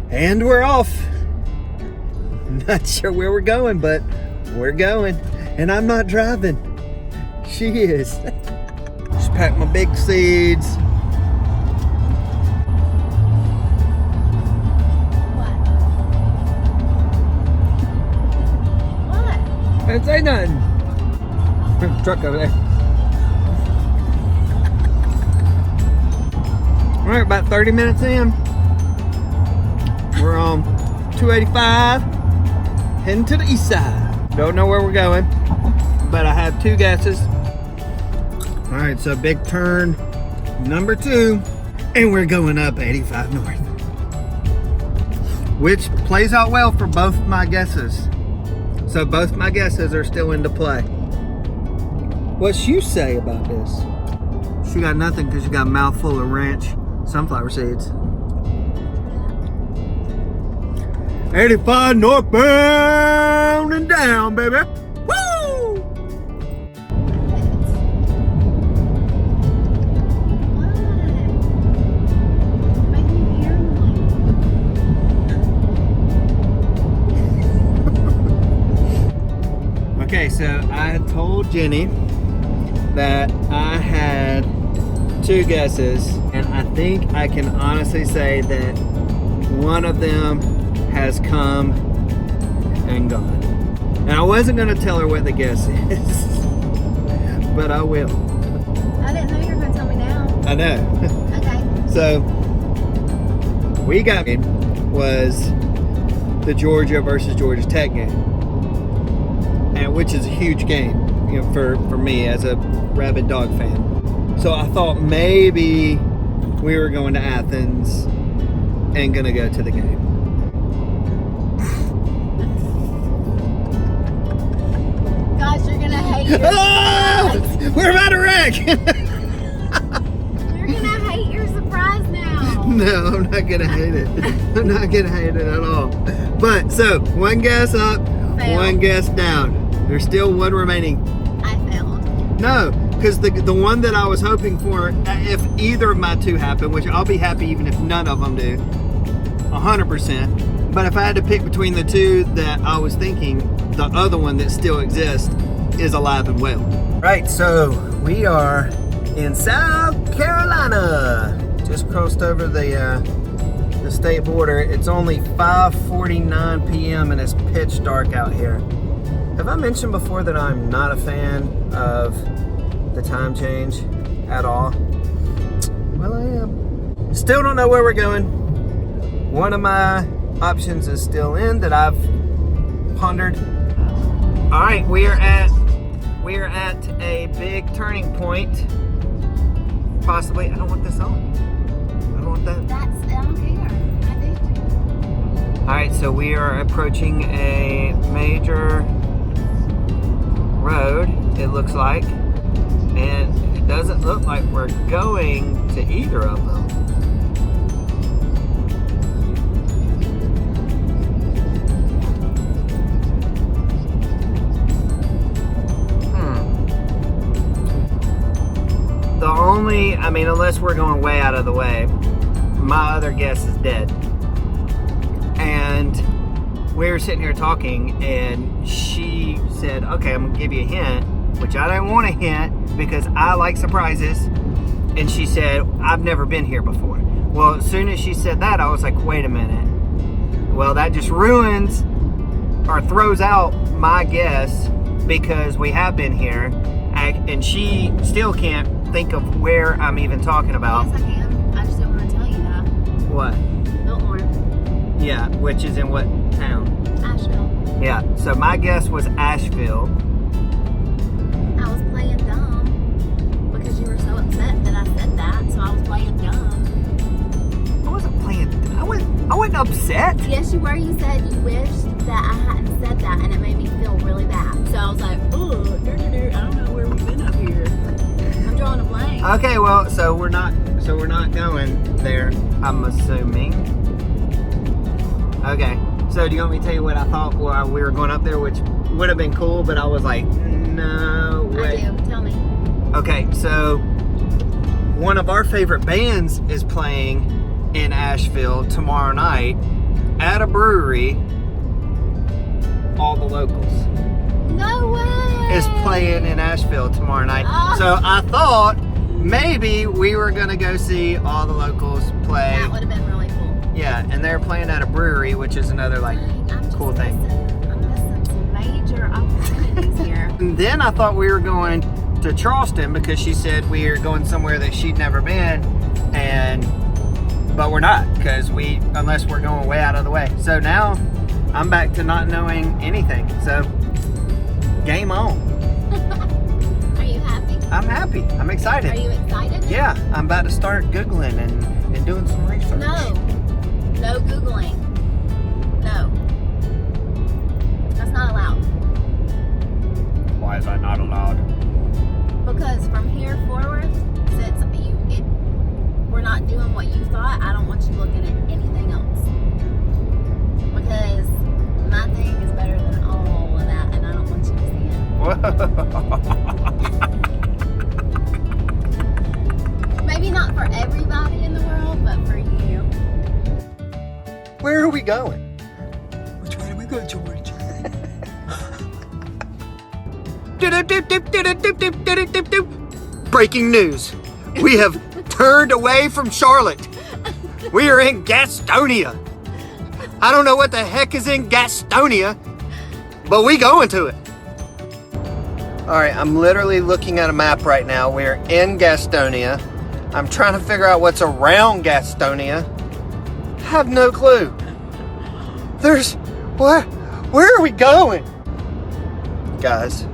And we're off. Not sure where we're going, but we're going. And I'm not driving. She is. Just packed my big seeds. What? I didn't say nothing. There's a truck over there. All right, about 30 minutes in. We're on 285, heading to the east side. Don't know where we're going, but I have two guesses. All right, so big turn number 2, and we're going up 85 north, which plays out well for both my guesses. So both my guesses are still into play. What's you say about this? She got nothing because she got a mouthful of ranch sunflower seeds. 85 northbound and down, baby. Woo! What? Making me hear noise. Okay, so I had told Ginny that I had 2 guesses, and I think I can honestly say that one of them has come and gone. And I wasn't going to tell her what the guess is, but I will. I didn't know you were going to tell me now. I know. Okay. So, we got was the Georgia versus Georgia Tech game, and which is a huge game, you know, for me as a rabid dog fan. So I thought maybe we were going to Athens and gonna go to the game. Gosh, you're gonna hate your Oh, we're about to wreck. You're gonna hate your surprise now. No, I'm not gonna hate it. I'm not gonna hate it at all. But so 1 guess up, Fail. 1 guess down. There's still 1 remaining. I failed. No, because the one that I was hoping for, if either of my 2 happen, which I'll be happy even if none of them do, 100%. But if I had to pick between the 2 that I was thinking, the other one that still exists is alive and well. Right, so we are in South Carolina. Just crossed over the state border. It's only 5:49 p.m. and it's pitch dark out here. Have I mentioned before that I'm not a fan of the time change at all? Well, I am. Still don't know where we're going. One of my options is still in that I've pondered. All right, we are at a big turning point. Possibly, I don't want this on. I don't want that. I don't care. I do. All right, so we are approaching a major road, it looks like, and it doesn't look like we're going to either of them. The only, I mean, unless we're going way out of the way, my other guess is dead. And we were sitting here talking, and she said, okay, I'm gonna give you a hint, which I didn't want a hint because I like surprises. And she said, I've never been here before. Well, as soon as she said that, I was like, wait a minute. Well, that just ruins or throws out my guess because we have been here, and she still can't think of where I'm even talking about. Yes, I can. I just don't want to tell you that. What? Biltmore. Yeah, which is in what town? Asheville. Yeah, so my guess was Asheville. I was playing dumb because you were so upset that I said that, so I was playing dumb. I wasn't playing, I wasn't upset. Yes, you were. You said you wished that I hadn't said that, and it made me feel really bad. So I was like, oh, I don't know where we've been up here. I'm drawing a blank. Okay, well, so we're not going there, I'm assuming. Okay, so do you want me to tell you what I thought while we were going up there, which would have been cool, but I was like, no way. I do. Tell me. Okay, so one of our favorite bands is playing in Asheville tomorrow night, at a brewery, All the Locals No way! is playing in Asheville tomorrow night. Oh. So I thought maybe we were gonna go see All the Locals play. That would have been really cool. Yeah, and they're playing at a brewery, which is another like I'm just cool thing. I'm missing some major opportunities here. And then I thought we were going to Charleston because she said we are going somewhere that she'd never been, but we're not, because unless we're going way out of the way. So now I'm back to not knowing anything. So game on. Are you happy? I'm happy. I'm excited. Are you excited? Yeah, I'm about to start Googling and doing some research. No Googling. No. That's not allowed. Why is that not allowed? Because from here forward, since we're not doing what you thought, I don't want you looking at anything else. Because my thing is better than all of that, and I don't want you to see it. Maybe not for everybody in the world, but for you. Where are we going? Which way do we go, George? Breaking news. We have turned away from Charlotte. We are in Gastonia. I don't know what the heck is in Gastonia, but we going to it. All right, I'm literally looking at a map right now. We're in Gastonia. I'm trying to figure out what's around Gastonia. I have no clue. Where are we going? Guys,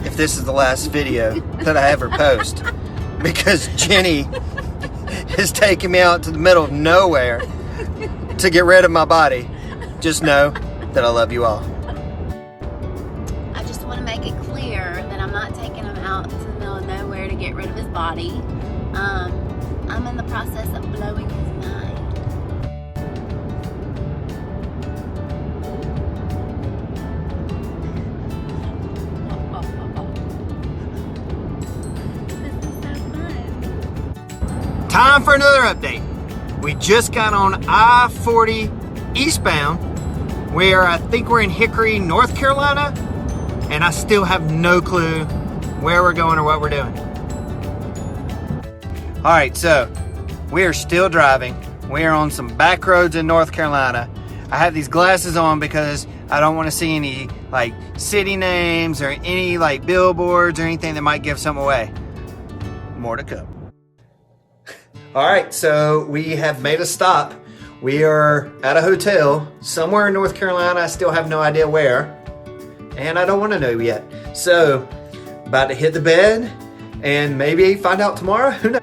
if this is the last video that I ever post, because Ginny is taking me out to the middle of nowhere to get rid of my body, just know that I love you all. I just want to make it clear that I'm not taking him out to the middle of nowhere to get rid of his body. I'm in the process of blowing his mind. This is so fun. Time for another update. We just got on I-40 eastbound, where I think we're in Hickory, North Carolina, and I still have no clue where we're going or what we're doing. All right, so we are still driving. We are on some back roads in North Carolina. I have these glasses on because I don't want to see any like city names or any like billboards or anything that might give something away. More to come. All right, so we have made a stop. We are at a hotel somewhere in North Carolina. I still have no idea where, and I don't want to know yet. So, about to hit the bed and maybe find out tomorrow. Who knows?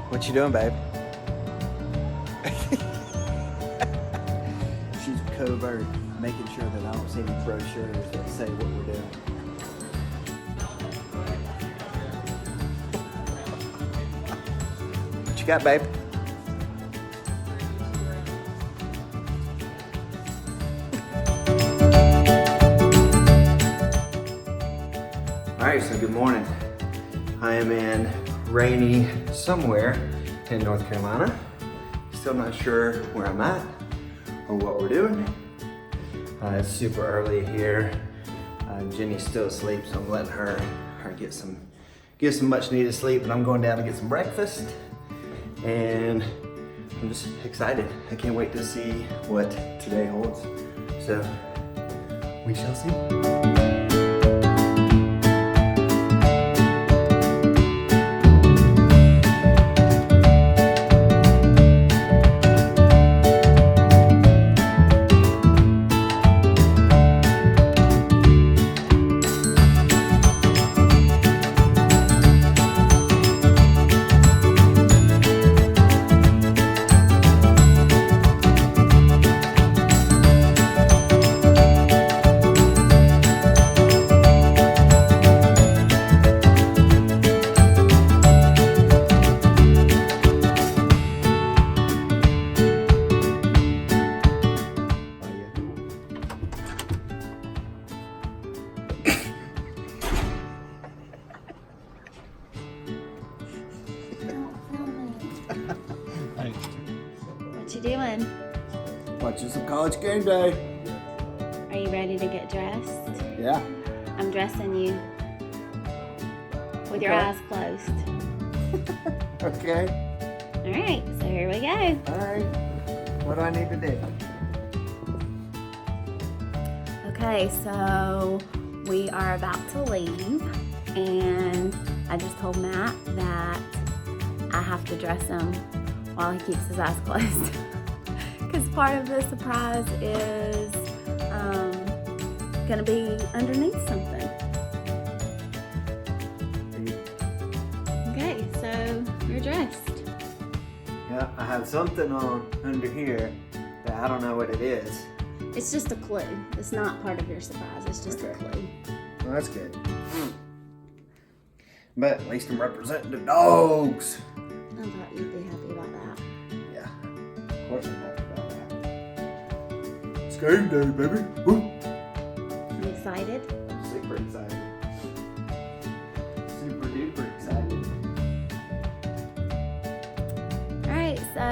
What you doing, babe? She's covert, making sure that I don't see any brochures that say what we're doing. What you got, babe? All right, so good morning. I am in rainy somewhere in North Carolina. Still not sure where I'm at or what we're doing. It's super early here. Ginny's still asleep, so I'm letting her get some much needed sleep, and I'm going down to get some breakfast. And I'm just excited. I can't wait to see what today holds. So we shall see. you doing? Watching some College Game Day. Are you ready to get dressed? Yeah. I'm dressing you with your eyes closed. Okay. All right, so here we go. All right. What do I need to do? Okay, so we are about to leave, and I just told Matt that I have to dress him while he keeps his eyes closed. Because part of the surprise is gonna be underneath something. Okay, so you're dressed. Yeah, I have something on under here that I don't know what it is. It's just a clue. It's not part of your surprise. It's just a clue. Well, that's good. But at least I'm representing the dogs. I thought you'd be happy about that. Yeah, of course I'm happy about that. It's game day, baby. Woo. You excited? I'm super excited. Super duper excited. Alright, so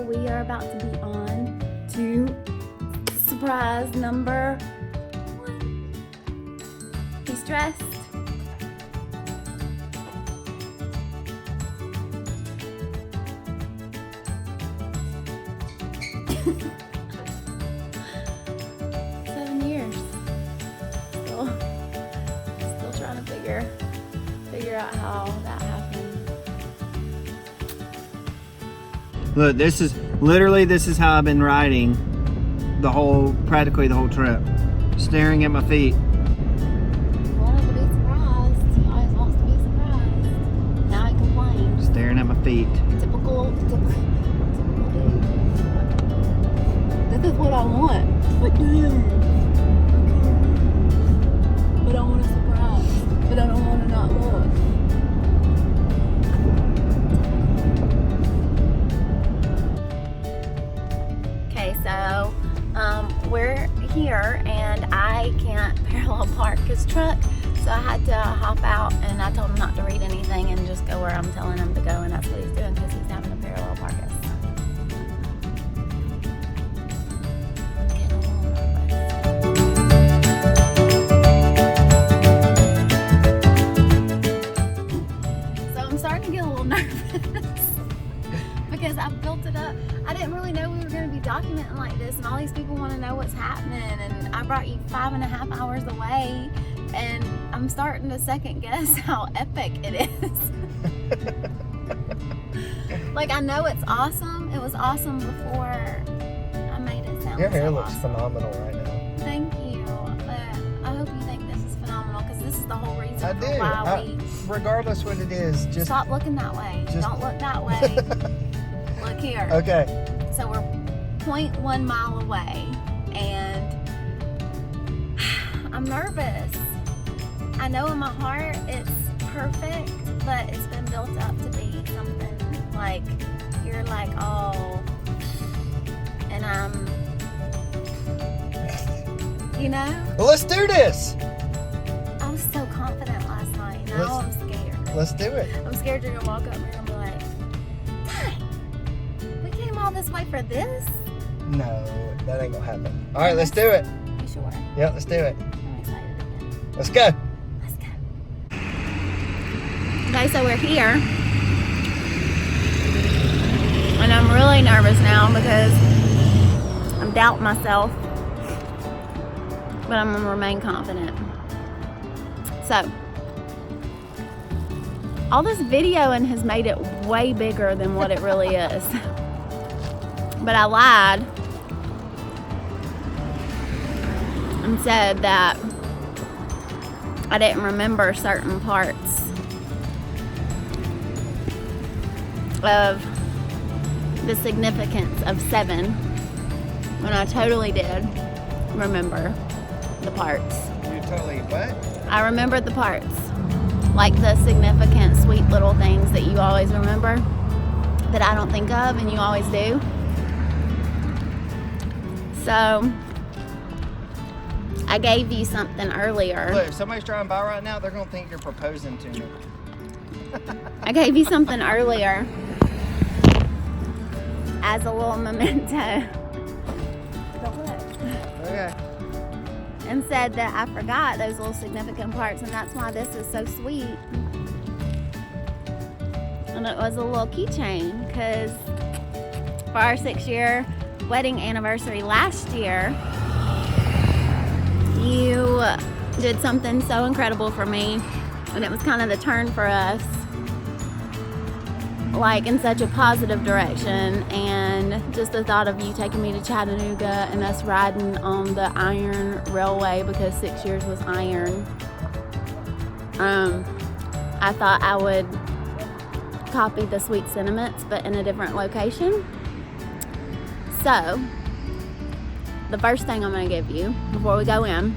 we are about to be on to surprise number 1. He's dressed. Still trying to figure out how that happened. Look, this is how I've been riding practically the whole trip. Staring at my feet. He wanted to be surprised. He always wants to be surprised. Now he complains. Staring at my feet. Typical dude. This is what I want. But dude. But I want a surprise. But I don't want to not look. Okay, so we're here and I can't parallel park his truck, so I had to hop out and I told him not to read anything and just go where I'm telling him to go, and that's what he's doing because he's having to parallel park us. I'm getting a little nervous. So I'm starting to get a little nervous because I built it up. I didn't really know we were going to be documenting like this, and all these people want to know what's happening, and I brought you 5.5 hours away, and I'm starting to second guess how epic it is. Like, I know it's awesome. It was awesome before I made it sound Your hair so looks awesome. phenomenal right now. Thank you. But I hope you think this is phenomenal, because this is the whole reason I for do. why we... Regardless what it is, just Stop looking that way. Don't look that way. Look here. Okay. So we're 0.1 mile away, and I'm nervous. I know in my heart it's perfect, but it's been built up to be something like, you're like, oh, and I'm, you know? Well, let's do this. I was so confident last night. Now I'm scared. Let's do it. I'm scared you're gonna walk up and you're gonna be like, dang, we came all this way for this? No, that ain't gonna happen. All right, let's do it. You sure? Yeah, let's do it. I'm excited again. Let's go. Let's go. Okay, so we're here. And I'm really nervous now because I'm doubting myself. But I'm gonna remain confident. So, all this videoing has made it way bigger than what it really is. But I lied and said that I didn't remember certain parts of the significance of 7 when I totally did remember the parts. You totally what? I remembered the parts, like the significant, sweet little things that you always remember that I don't think of and you always do. So I gave you something earlier. Look, if somebody's driving by right now, they're gonna think you're proposing to me. I gave you something earlier as a little memento. Don't look. Okay. And said that I forgot those little significant parts, and that's why this is so sweet. And it was a little keychain, because for our 6-year wedding anniversary last year, you did something so incredible for me, and it was kind of the turn for us, like in such a positive direction. And just the thought of you taking me to Chattanooga and us riding on the iron railway, because 6 years was iron, I thought I would copy the sweet sentiments but in a different location. So the first thing I'm going to give you before we go in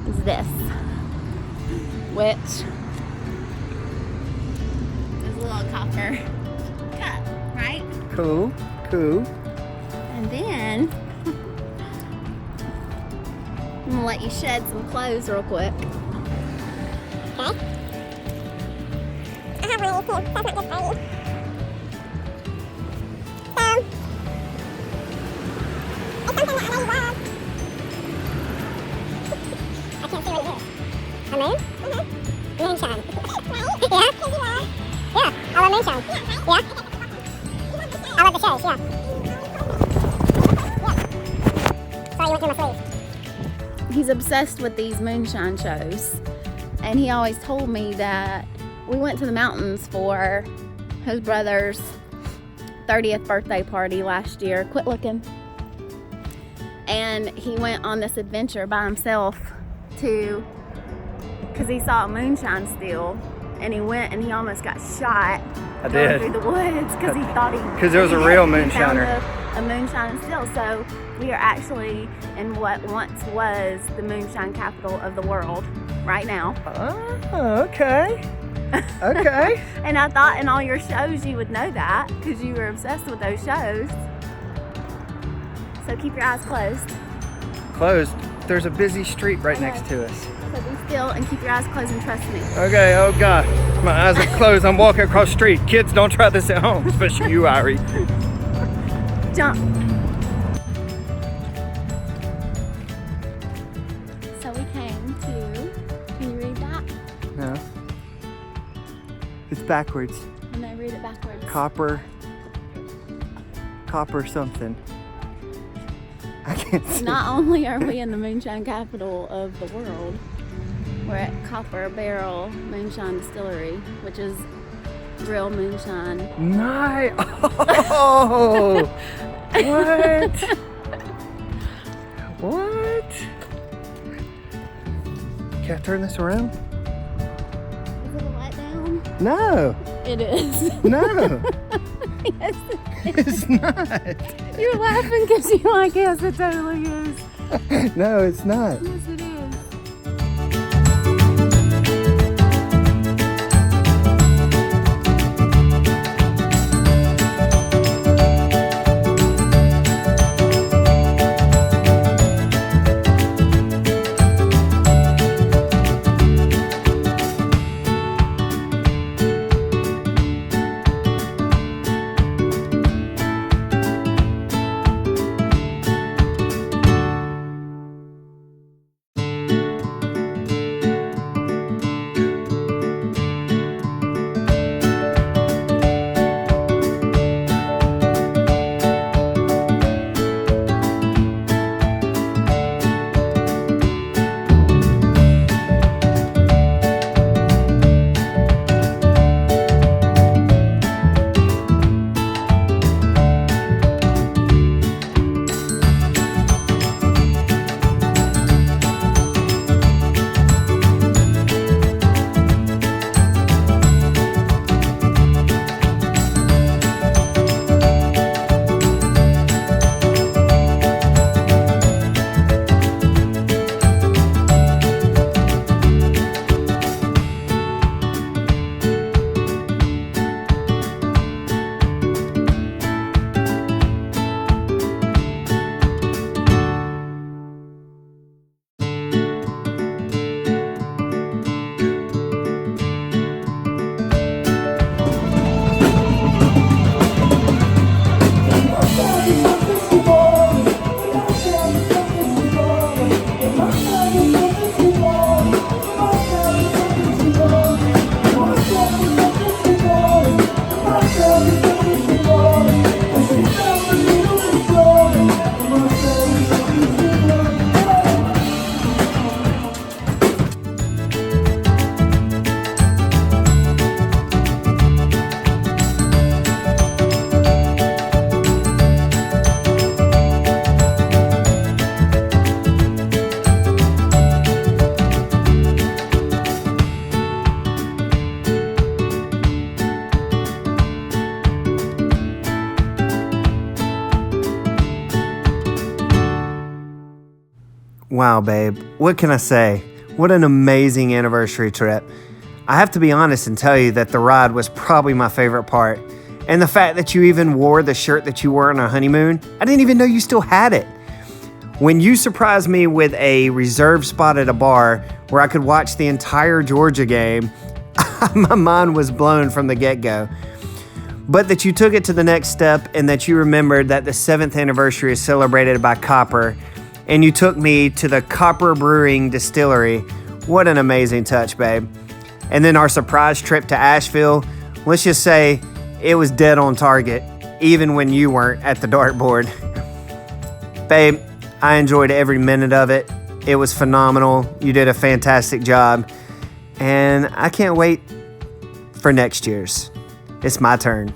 is this, which is a little copper cup, right? Cool. Cool. And then I'm gonna let you shed some clothes real quick. Okay. I have one of these too. That's not good for you. It's something that I know you love. I can't see what it is. A moon? Mm-hmm. Moonshine. Right? Yeah. Yeah. I love moonshine. Yeah. I love the shows, yeah. Sorry, you went through my sleeve. He's obsessed with these moonshine shows, and he always told me that we went to the mountains for his brother's 30th birthday party last year. Quit looking. And he went on this adventure by himself because he saw a moonshine still, and he went and he almost got shot I going did. through the woods because he thought he 'Cause there was a real he found moonshiner. a moonshine still. So we are actually in what once was the moonshine capital of the world right now. Oh, okay. Okay. And I thought in all your shows you would know that, because you were obsessed with those shows. So keep your eyes closed. Closed. There's a busy street right next to us. So be still and keep your eyes closed and trust me. Okay, oh God. My eyes are closed. I'm walking across the street. Kids, don't try this at home, especially you, Irie. Jump. So we came to, can you read that? No. It's backwards. No, read it backwards. Copper something. I can't see. Not only are we in the moonshine capital of the world, we're at Copper Barrel Moonshine Distillery, which is real moonshine. Nice. Oh. What? What? Can I turn this around? Is it a letdown? No. It is. No. Yes, It's not. you're laughing because you're like, yes, it totally is. No, it's not. Yes, it is. Wow, babe. What can I say? What an amazing anniversary trip. I have to be honest and tell you that the ride was probably my favorite part. And the fact that you even wore the shirt that you wore on our honeymoon, I didn't even know you still had it. When you surprised me with a reserved spot at a bar where I could watch the entire Georgia game, my mind was blown from the get-go. But that you took it to the next step and that you remembered that the 7th anniversary is celebrated by Copper, and you took me to the Copper Brewing Distillery. What an amazing touch, babe. And then our surprise trip to Asheville, let's just say it was dead on target, even when you weren't at the dartboard. Babe, I enjoyed every minute of it. It was phenomenal. You did a fantastic job. And I can't wait for next year's. It's my turn.